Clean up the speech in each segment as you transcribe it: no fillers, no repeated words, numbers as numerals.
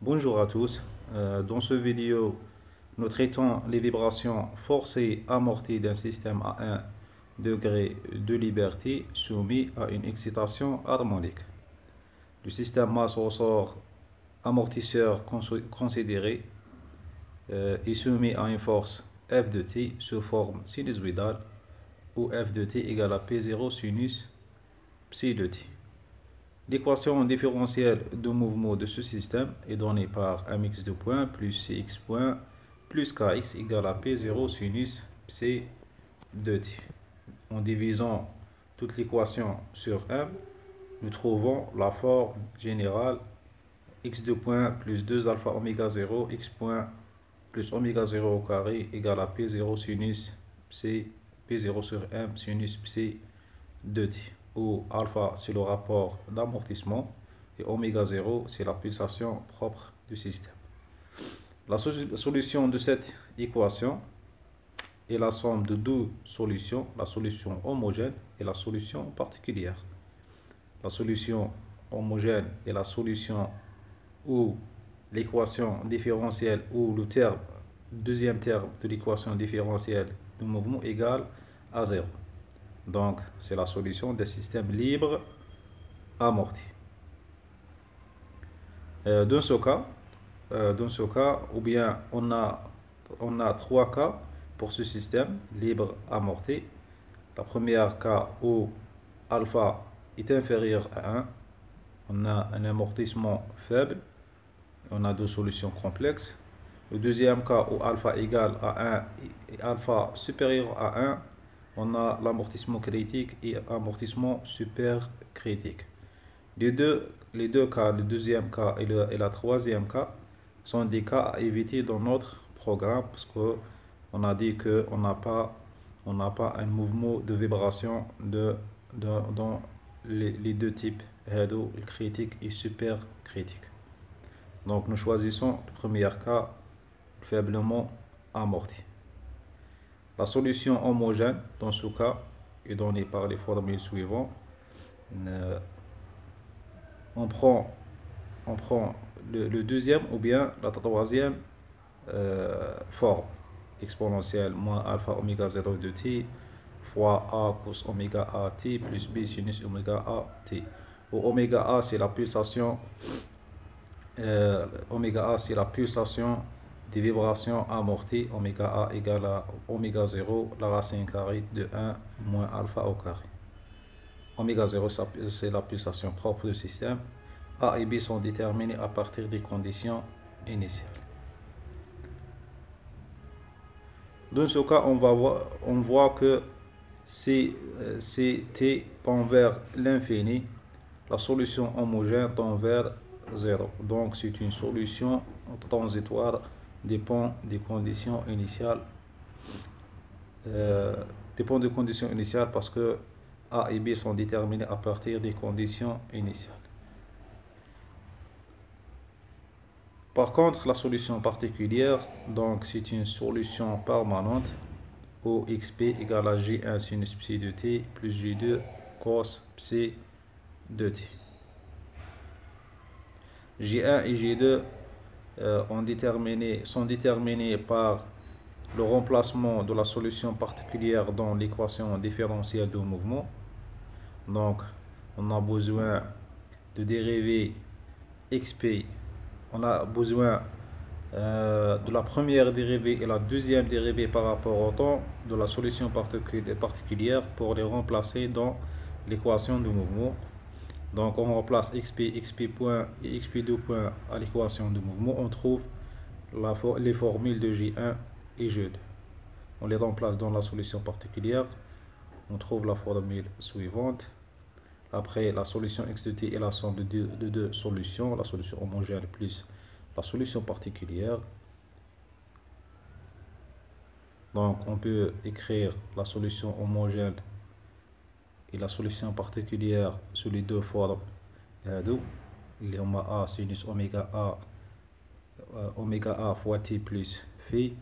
Bonjour à tous. Dans ce vidéo, nous traitons les vibrations forcées amorties d'un système à 1 degré de liberté soumis à une excitation harmonique. Le système masse ressort amortisseur considéré est soumis à une force F de t sous forme sinusoïdale où F de t égale à P0 sinus psi de t. L'équation différentielle de mouvement de ce système est donnée par mx de point plus cx point plus kx égale à p0 sinus psi de t. En divisant toute l'équation sur m, nous trouvons la forme générale x de point plus 2 alpha oméga 0 x point plus oméga 0 au carré égale à p0 sinus psi p0 sur m sinus psi de t, où alpha c'est le rapport d'amortissement et oméga 0 c'est la pulsation propre du système. La solution de cette équation est la somme de deux solutions, la solution homogène et la solution particulière. La solution homogène est la solution où l'équation différentielle ou le deuxième terme de l'équation différentielle du mouvement égale à 0. Donc, c'est la solution des systèmes libres amortis. Dans ce cas, ou bien on a trois cas pour ce système libre amorti. La première cas où alpha est inférieur à 1, on a un amortissement faible, on a deux solutions complexes. Le deuxième cas où alpha égale à 1 et alpha supérieur à 1, on a l'amortissement critique et amortissement supercritique. Les deux cas, le deuxième cas et la troisième cas, sont des cas à éviter dans notre programme parce qu'on a dit qu'on n'a pas un mouvement de vibration dans les deux types, critique et supercritique. Donc nous choisissons le premier cas faiblement amorti. La solution homogène dans ce cas est donnée par les formules suivantes. On prend le deuxième ou bien la troisième forme exponentielle moins alpha oméga 0 de t fois a cos oméga a t plus b sinus oméga a t, où oméga a c'est la pulsation des vibrations amorties, oméga a égale à oméga 0 la racine carrée de 1 moins alpha au carré. Oméga 0 c'est la pulsation propre du système. A et B sont déterminés à partir des conditions initiales. Dans ce cas, on voit que si t tend vers l'infini, la solution homogène tend vers 0. Donc c'est une solution transitoire, dépend des conditions initiales. Parce que A et B sont déterminés à partir des conditions initiales. Par contre, la solution particulière, donc c'est une solution permanente où xp égale à g1 sinus psi de t plus g2 cos psi de t. G1 et G2 sont déterminés par le remplacement de la solution particulière dans l'équation différentielle du mouvement. Donc, on a besoin de dériver xp. On a besoin de la première dérivée et la deuxième dérivée par rapport au temps de la solution particulière pour les remplacer dans l'équation du mouvement. Donc on remplace xp point et xp2 point à l'équation du mouvement. On trouve les formules de G1 et G2. On les remplace dans la solution particulière. On trouve la formule suivante. Après, la solution x de t est la somme de deux solutions, la solution homogène plus la solution particulière. Donc, on peut écrire la solution homogène et la solution particulière sous les deux formes. Il y a a sinus oméga a fois t plus phi,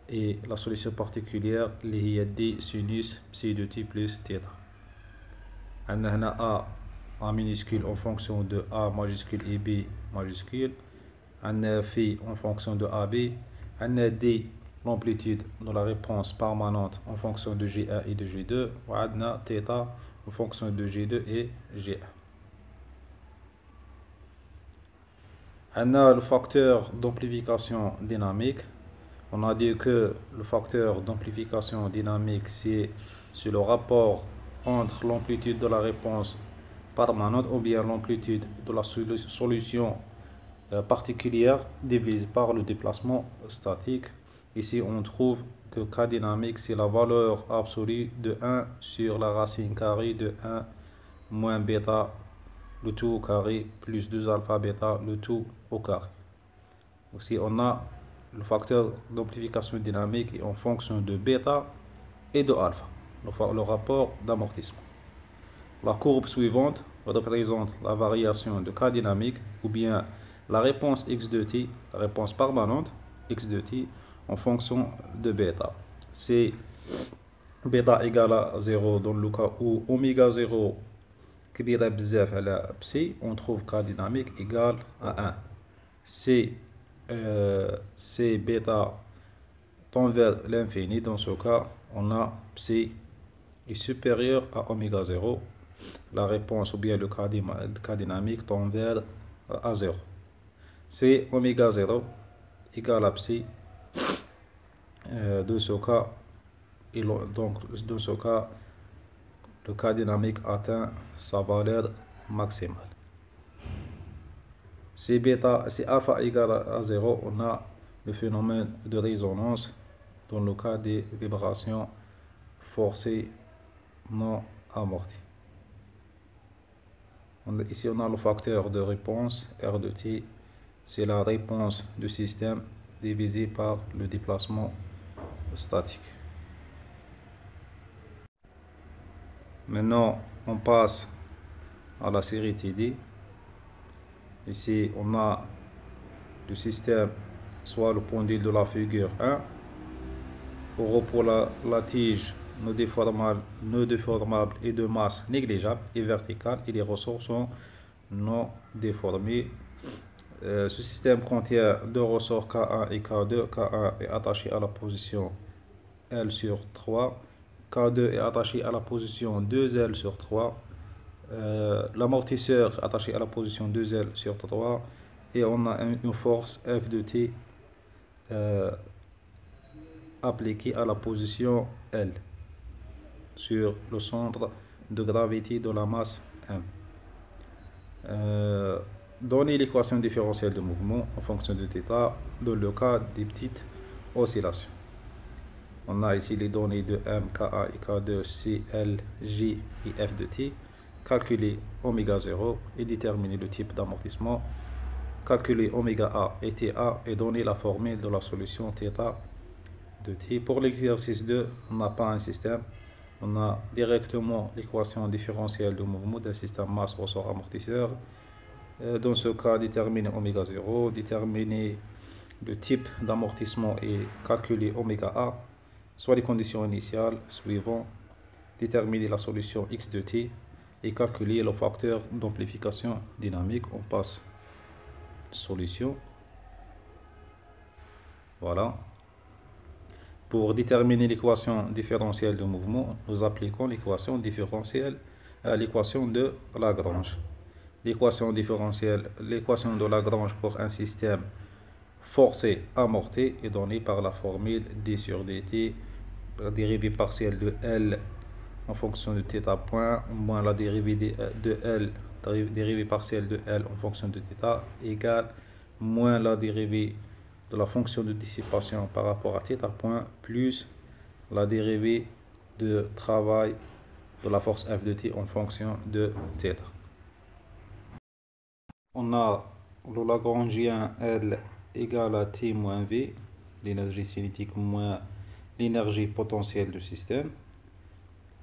et la solution particulière, il y a d sinus psi de t plus θ. On a A minuscule en fonction de A majuscule et B majuscule. On a phi en fonction de AB. On a D, l'amplitude de la réponse permanente en fonction de G1 et de G2. On a θ en fonction de G2 et G1. On a le facteur d'amplification dynamique. On a dit que le facteur d'amplification dynamique, c'est le rapport entre l'amplitude de la réponse permanente ou bien l'amplitude de la solution particulière divisé par le déplacement statique. Ici, on trouve que K dynamique, c'est la valeur absolue de 1 sur la racine carrée de 1 moins bêta, le tout au carré, plus 2 alpha bêta, le tout au carré. Aussi, on a le facteur d'amplification dynamique est en fonction de bêta et de alpha, le rapport d'amortissement. La courbe suivante représente la variation de K dynamique ou bien la réponse x de t, la réponse permanente x de t en fonction de bêta. C'est bêta égale à 0 dans le cas où oméga 0 كبيرة بزاف على psi, on trouve K dynamique égale à 1. C'est bêta tend vers l'infini. Dans ce cas, on a psi est supérieur à oméga 0. La réponse ou bien le K dynamique tend vers à 0. C'est oméga 0 égale à psi. De ce cas, dans ce cas, le K dynamique atteint sa valeur maximale. Si alpha égale à 0, on a le phénomène de résonance dans le cas des vibrations forcées non amorties. Ici, on a le facteur de réponse R de t, c'est la réponse du système divisée par le déplacement statique. Maintenant, on passe à la série TD. Ici, on a le système, soit le pendule de la figure 1, pour la tige non déformable et de masse négligeable et verticale, et les ressorts sont non déformés. Ce système contient deux ressorts K1 et K2. K1 est attaché à la position L sur 3. K2 est attaché à la position 2L sur 3. L'amortisseur est attaché à la position 2L sur 3. Et on a une force F de T appliquée à la position L sur le centre de gravité de la masse M. Donner l'équation différentielle de mouvement en fonction de θ dans le cas des petites oscillations. On a ici les données de M, Ka et K2, C, L, J et F de T. Calculer oméga 0 et déterminer le type d'amortissement. Calculer oméga A et TA et donner la formule de la solution θ de T. Pour l'exercice 2, on n'a pas un système. On a directement l'équation différentielle de mouvement d'un système masse ressort amortisseur. Dans ce cas, déterminer oméga 0, déterminer le type d'amortissement et calculer oméga A, soit les conditions initiales suivantes, déterminer la solution x de t et calculer le facteur d'amplification dynamique. On passe solution. Voilà. Pour déterminer l'équation différentielle de mouvement, nous appliquons l'équation différentielle à l'équation de Lagrange. L'équation de Lagrange pour un système forcé amorti est donnée par la formule d sur dt, la dérivée partielle de L en fonction de θ point, moins la dérivée de L, dérivée partielle de L en fonction de θ, égale moins la dérivée de la fonction de dissipation par rapport à θ point, plus la dérivée de travail de la force F de t en fonction de θ. On a le Lagrangien L égale à T moins V, l'énergie cinétique moins l'énergie potentielle du système.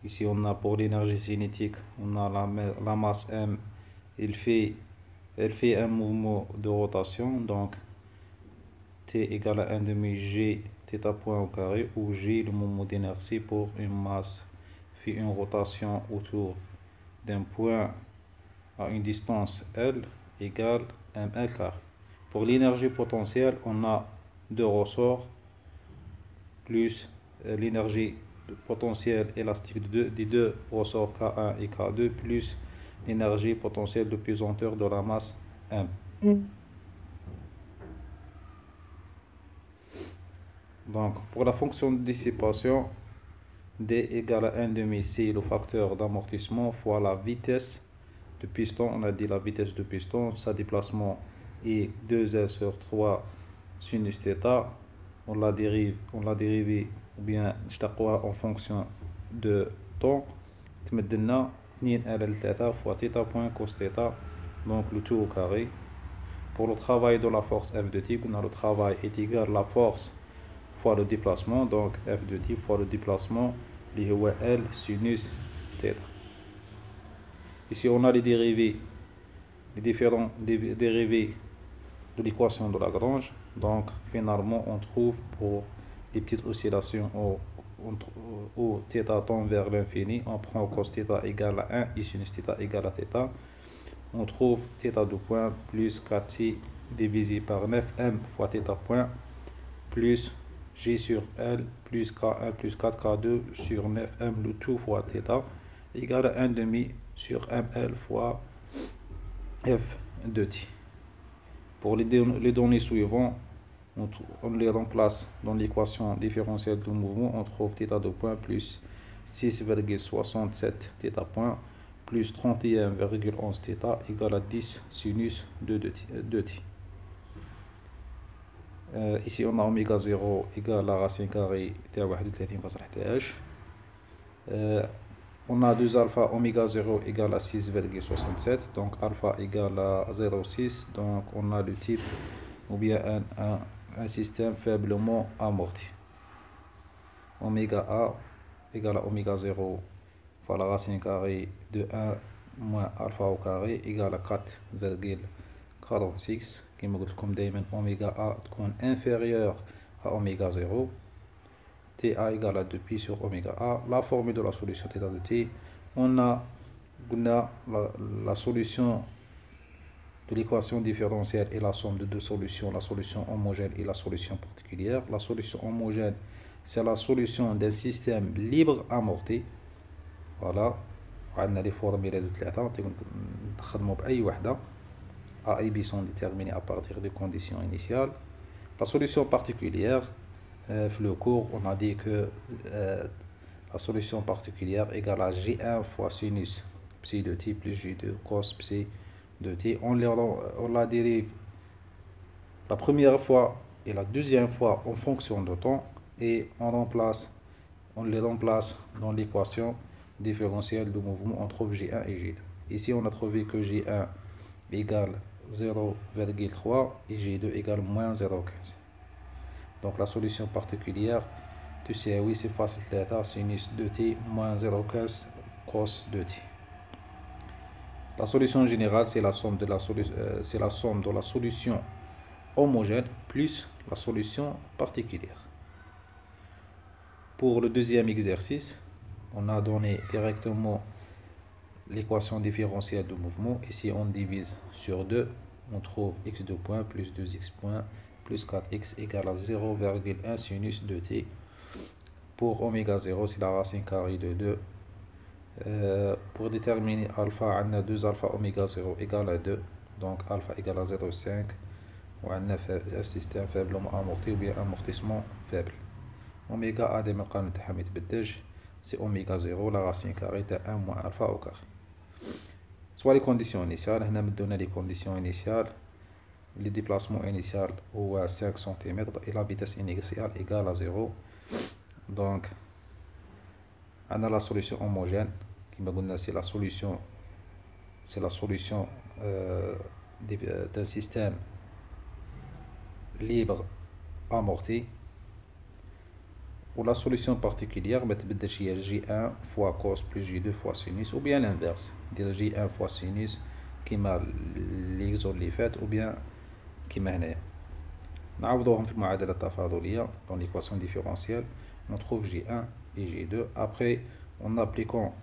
Ici, on a pour l'énergie cinétique, on a la masse M, elle fait un mouvement de rotation, donc T égale à 1 demi G θ point au carré, où G le moment d'inertie pour une masse fait une rotation autour d'un point à une distance L égale ml carré. Pour l'énergie potentielle, on a deux ressorts plus l'énergie potentielle élastique des deux ressorts K1 et K2 plus l'énergie potentielle de pesanteur de la masse M. Donc, pour la fonction de dissipation, D égale à 1 demi C, le facteur d'amortissement, fois la vitesse de piston. On a dit la vitesse de piston, sa déplacement est 2L sur 3 sinus θ. On l'a dérivé ou bien en fonction de temps. تمدلنا 2L θ fois θ point cos θ, donc le tout au carré. Pour le travail de la force F de t, le travail est égal à la force fois le déplacement, donc F de t fois le déplacement, L sinus θ. Ici on a les dérivés, les différents dérivés de l'équation de Lagrange. Donc finalement on trouve pour les petites oscillations où θ tend vers l'infini, on prend cos θ égale à 1 et sinus θ égale à θ. On trouve θ de point plus 4c divisé par 9m fois θ point plus G sur L plus K1 plus 4K2 sur 9m le tout fois θ égale à 1 demi sur ml fois F de t. Pour les données suivantes, on les remplace dans l'équation différentielle du mouvement. On trouve θ de point plus 6,67 θ point plus 31,11 θ égale à 10 sinus de t. Ici on a oméga 0 égale à la racine carrée de 31,11. On a 2 alpha oméga 0 égale à 6,67, donc alpha égale à 0,6, donc on a le type ou bien un système faiblement amorti. Oméga A égale à oméga 0 fois la racine carrée de 1 moins alpha au carré égale à 4,46. Comme دايما oméga A تكون inférieur à oméga 0, TA égale à 2pi sur oméga A. La formule de la solution θ de t, on a la solution de l'équation différentielle et la somme de deux solutions, la solution homogène et la solution particulière. La solution homogène, c'est la solution d'un système libre amorti. Voilà, on a les formules de ثلاثة نخدموا بأي وحدة. A et B sont déterminés à partir des conditions initiales. La solution particulière, le cours, on a dit que la solution particulière égale à J1 fois sinus psi de t plus J2 cos psi de t. On la dérive la première fois et la deuxième fois en fonction de temps et on les remplace dans l'équation différentielle de mouvement. On trouve J1 et J2. Ici on a trouvé que J1 égale 0,3 et J2 égale moins 0,15. Donc la solution particulière, tu sais, oui, c'est facile, sinus de t moins 0,15 cos de t. La solution générale, c'est la somme de la solution homogène plus la solution particulière. Pour le deuxième exercice, on a donné directement l'équation différentielle du mouvement. Ici, on divise sur 2. On trouve x de point plus 2x point plus 4x égale à 0,1 sinus de t. Pour oméga 0, c'est la racine carrée de 2. Pour déterminer alpha, on a 2 alpha oméga 0 égale à 2. Donc alpha égale à 0,5. On a un système faiblement amorti ou bien amortissement faible. Oméga A des mécanismes de c'est oméga 0, la racine carrée de 1 moins alpha au carré. Soit les conditions initiales, on a donné les conditions initiales, le déplacement initial ou à 5 cm et la vitesse initiale égale à 0. Donc, on a la solution homogène, qui m'a donné c'est la solution d'un système libre amorti. Ou la solution particulière, J1 fois cos plus J2 fois sinus, ou bien l'inverse, J1 fois sinus qui m'a l'exemple les fait, ou bien qui m'a هنا. نعوضوهم في المعادلة التفاضلية dans l'équation différentielle, on trouve J1 et J2. Après, en appliquant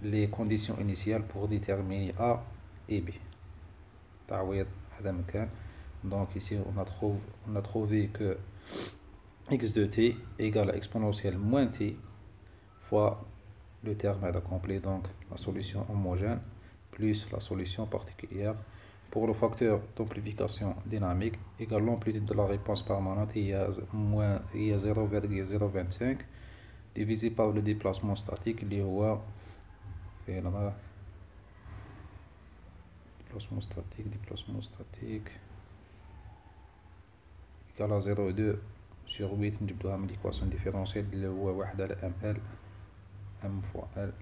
les conditions initiales pour déterminer A et B. تعويض هذا مكان. Donc ici on a trouvé que x de t égale à exponentielle moins t fois le terme complet, donc la solution homogène plus la solution particulière. Pour le facteur d'amplification dynamique égale l'amplitude de la réponse permanente, il y a 0,025 divisé par le déplacement statique اللي هو déplacement statique égale à 0,2 sur 8. نجبدوها من l'équation différentielle اللي هو 1 على ml m fois l.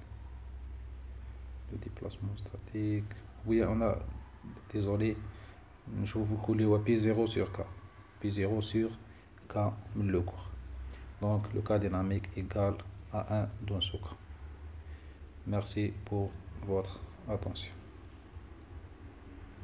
Le déplacement statique, oui on a, désolé, je vous coller P0 sur K, P0 sur K le cours. Donc le cas dynamique égale à 1 dans ce cas. Merci pour votre attention.